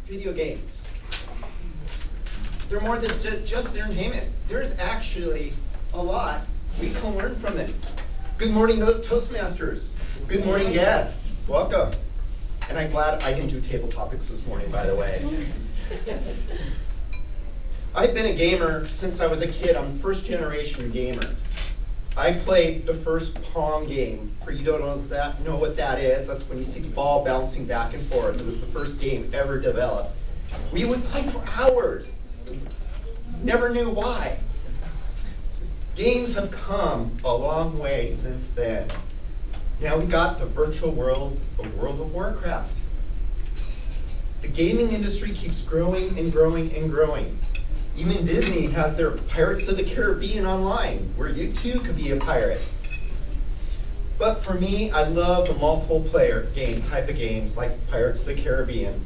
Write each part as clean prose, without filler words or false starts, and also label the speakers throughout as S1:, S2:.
S1: video games. They're more than just entertainment. There's actually a lot we can learn from them. Good morning, Toastmasters. Good morning, guests. Welcome. And I'm glad I didn't do table topics this morning, by the way. I've been a gamer since I was a kid. I'm a first-generation gamer. I played the first Pong game. For you who don't know what that is, that's when you see the ball bouncing back and forth. It was the first game ever developed. We would play for hours. Never knew why. Games have come a long way since then. Now we got the virtual world of World of Warcraft. The gaming industry keeps growing and growing and growing. Even Disney has their Pirates of the Caribbean online, where you too could be a pirate. But for me, I love the multiple player type of games like Pirates of the Caribbean.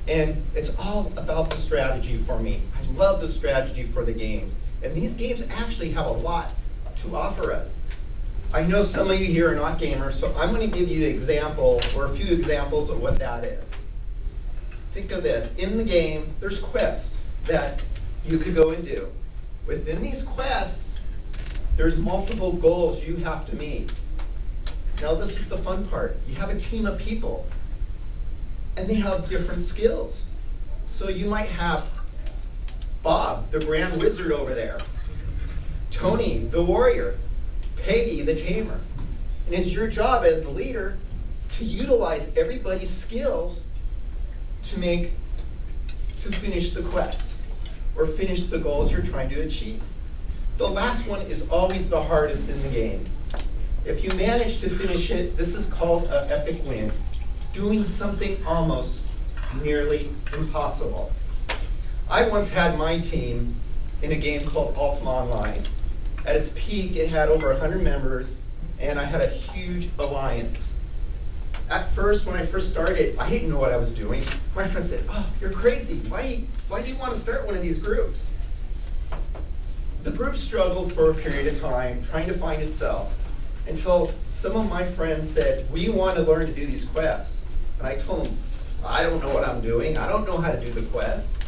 S1: And it's all about the strategy for me. I love the strategy for the games. And these games actually have a lot to offer us. I know some of you here are not gamers, so I'm going to give you an example or a few examples of what that is. Think of this. In the game, there's quests that you could go and do. Within these quests, there's multiple goals you have to meet. Now this is the fun part. You have a team of people, and they have different skills. So you might have Bob, the Grand Wizard over there, Tony, the Warrior, Peggy, the Tamer. And it's your job as the leader to utilize everybody's skills to finish the quest or finish the goals you're trying to achieve. The last one is always the hardest in the game. If you manage to finish it, this is called an epic win, doing something almost nearly impossible. I once had my team in a game called Ultima Online. At its peak, it had over 100 members, and I had a huge alliance. At first, when I first started, I didn't know what I was doing. My friend said, "Oh, you're crazy. Why do you want to start one of these groups?" The group struggled for a period of time, trying to find itself, until some of my friends said, "We want to learn to do these quests." And I told them, "I don't know what I'm doing. I don't know how to do the quest."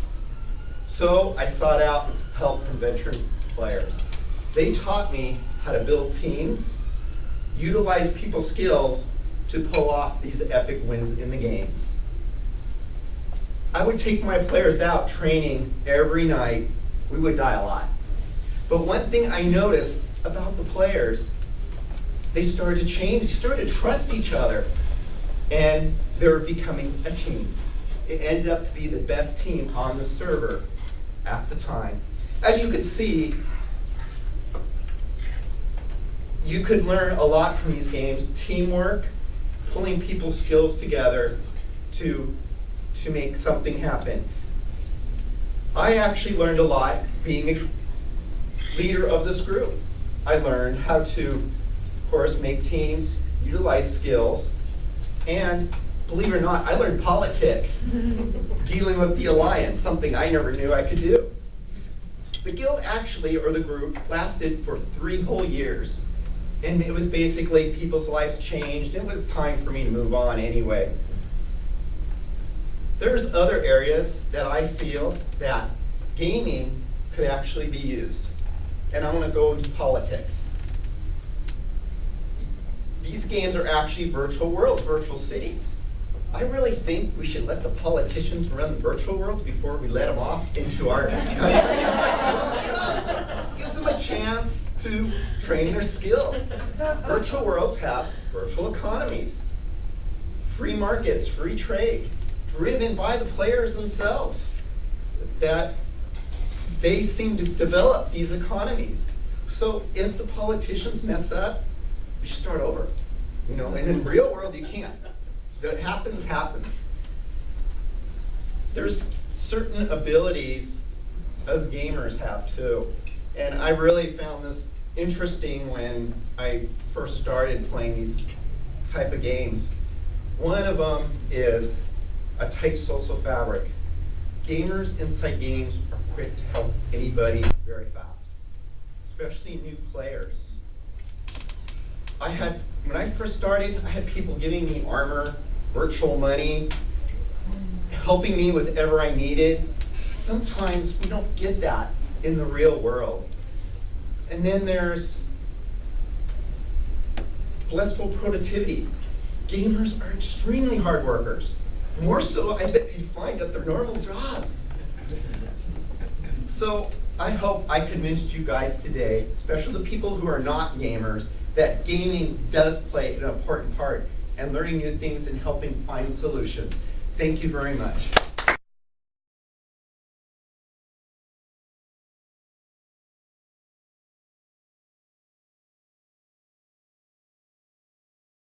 S1: So I sought out help from veteran players. They taught me how to build teams, utilize people's skills to pull off these epic wins in the games. I would take my players out training every night. We would die a lot. But one thing I noticed about the players, they started to change, they started to trust each other, and they were becoming a team. It ended up to be the best team on the server at the time. As you could see, you could learn a lot from these games. Teamwork, pulling people's skills together to make something happen. I actually learned a lot being a leader of this group. I learned how to, of course, make teams, utilize skills, and believe it or not, I learned politics, dealing with the alliance, something I never knew I could do. The guild actually, or the group, lasted for 3 whole years. And it was basically people's lives changed. It was time for me to move on anyway. There's other areas that I feel that gaming could actually be used. And I'm going to go into politics. These games are actually virtual worlds, virtual cities. I really think we should let the politicians run the virtual worlds before we let them off into our country. Gives them a chance to train their skills. Virtual worlds have virtual economies, free markets, free trade, driven by the players themselves, that they seem to develop these economies. So if the politicians mess up, we should start over. And in the real world, you can't. That happens. There's certain abilities us gamers have too. And I really found this interesting when I first started playing these type of games. One of them is a tight social fabric. Gamers inside games are quick to help anybody very fast, especially new players. When I first started, I had people giving me armor, virtual money, helping me with whatever I needed. Sometimes we don't get that in the real world. And then there's blissful productivity. Gamers are extremely hard workers. More so, I bet you'd find at their normal jobs. So I hope I convinced you guys today, especially the people who are not gamers, that gaming does play an important part in learning new things and helping find solutions. Thank you very much.